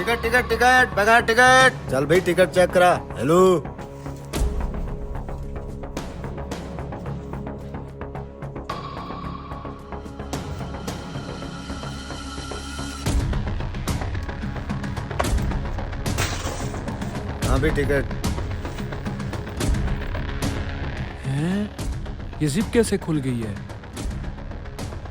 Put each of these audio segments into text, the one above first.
Ticket ticket ticket बगैर ticket. चल भाई टिकट चेक करा। हेलो हाँ भी टिकट। हैं? ये जिप कैसे खुल गई है?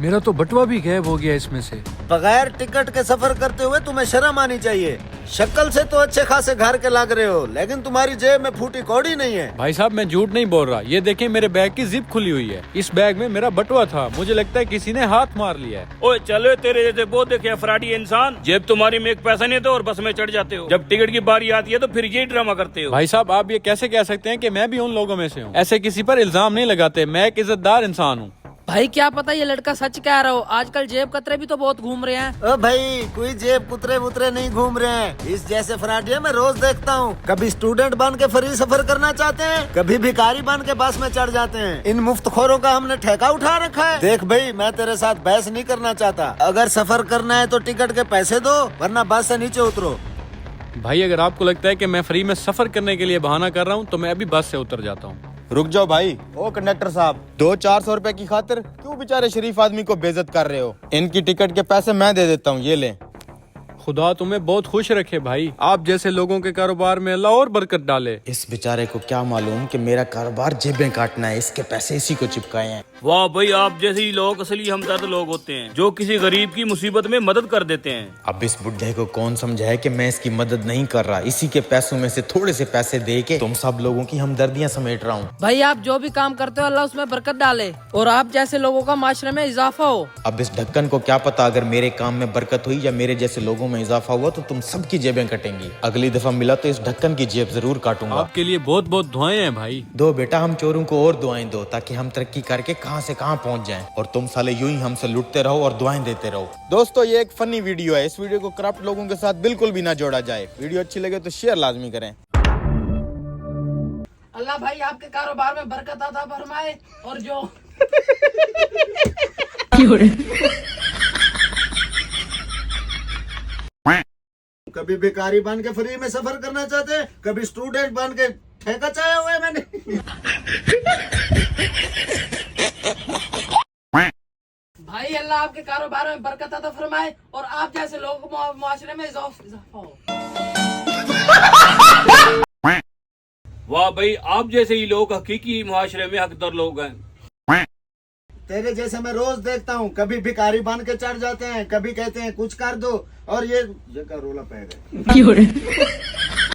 मेरा तो बटुआ भी गायब हो गया इसमें से। बगैर टिकट के सफर करते हुए तुम्हें शर्म आनी चाहिए। शक्ल से तो अच्छे खासे घर के लग रहे हो, लेकिन तुम्हारी जेब में फूटी कौड़ी नहीं है। भाई साहब मैं झूठ नहीं बोल रहा, ये देखें मेरे बैग की जिप खुली हुई है। इस बैग में मेरा बटुआ था, मुझे लगता है किसी ने हाथ मार लिया है। ओए चलो तेरे जैसे बहुत देखे अफराडी इंसान, जेब तुम्हारी में एक पैसा नहीं तो और बस में चढ़ जाते हो। जब टिकट की बारी आती है तो फिर यही ड्रामा करते हो। भाई साहब आप ये कैसे कह सकते हैं कि मैं भी उन लोगों में से हूँ? ऐसे किसी पर इल्जाम नहीं लगाते, मैं एक इज्जतदार इंसान हूँ। भाई क्या पता ये लड़का सच कह रहा हो, आजकल जेब कतरे भी तो बहुत घूम रहे हैं। ओ भाई कोई जेब कुतरे मुतरे नहीं घूम रहे हैं। इस जैसे फराडिया मैं रोज देखता हूँ। कभी स्टूडेंट बन के फ्री सफर करना चाहते हैं, कभी भिखारी बन के बस में चढ़ जाते हैं। इन मुफ्तखोरों का हमने ठेका उठा रखा है। देख भाई मैं तेरे साथ बहस नहीं करना चाहता। अगर सफर करना है तो टिकट के पैसे दो, वरना बस से नीचे उतरो। भाई अगर आपको लगता है कि मैं फ्री में सफर करने के लिए बहाना कर रहा हूँ तो मैं अभी बस से उतर जाता हूँ। रुक जाओ भाई। ओ कंडक्टर साहब, 200-400 रुपए की खातिर क्यों बेचारे शरीफ आदमी को बेइज्जत कर रहे हो? इनकी टिकट के पैसे मैं दे देता हूँ, ये ले। खुदा तुम्हें बहुत खुश रखे भाई, आप जैसे लोगों के कारोबार में अल्लाह और बरकत डाले। इस बेचारे को क्या मालूम कि मेरा कारोबार जेबें काटना है, इसके पैसे इसी को चिपकाए हैं। वाह भाई, आप जैसे ही लोग असली हमदर्द लोग होते हैं, जो किसी गरीब की मुसीबत में मदद कर देते हैं। अब इस बुढ़े को कौन समझाए कि मैं इसकी मदद नहीं कर रहा, इसी के पैसों में से थोड़े से पैसे दे के तुम सब लोगों की हमदर्दियां समेट रहा हूँ। भाई आप जो भी काम करते हो अल्लाह उसमें बरकत डाले और आप जैसे लोगों का माशरे में इजाफा हो। अब इस ढक्कन को क्या पता, अगर मेरे काम में बरकत हुई या मेरे जैसे लोगों में इजाफा हुआ तो तुम सबकी जेबें कटेंगी। अगली दफा मिला तो इस ढक्कन की जेब जरूर काटूंगा। आपके लिए बहुत बहुत दुआएं हैं भाई। दो बेटा, हम चोरों को और दुआएं दो ताकि हम तरक्की करके कहां से कहां पहुंच जाएं, और तुम साले यूं ही हमसे लुटते रहो और दुआएं देते रहो। दोस्तों ये एक फनी वीडियो है, इस वीडियो को करप्ट लोगों के साथ बिल्कुल भी ना जोड़ा जाए। वीडियो अच्छी लगे तो शेयर लाजमी करें। अल्लाह भाई आपके कारोबार में बरकत अता फरमाए। और जो कभी भिखारी बन के फ्री में सफर करना चाहते हैं, कभी स्टूडेंट बन के ठेका चाया हुआ है मैंने। भाई अल्लाह आपके कारोबार में बरकत अता फरमाए और आप जैसे लोगों को मुआशरे में इजाफा हो। वाह भाई, आप जैसे ही लोग हकीकी मुआशरे में हकदार लोग हैं। तेरे जैसे मैं रोज देखता हूँ, कभी भिखारी बन के चढ़ जाते हैं, कभी कहते हैं कुछ कर दो, और ये का रोला पैर है।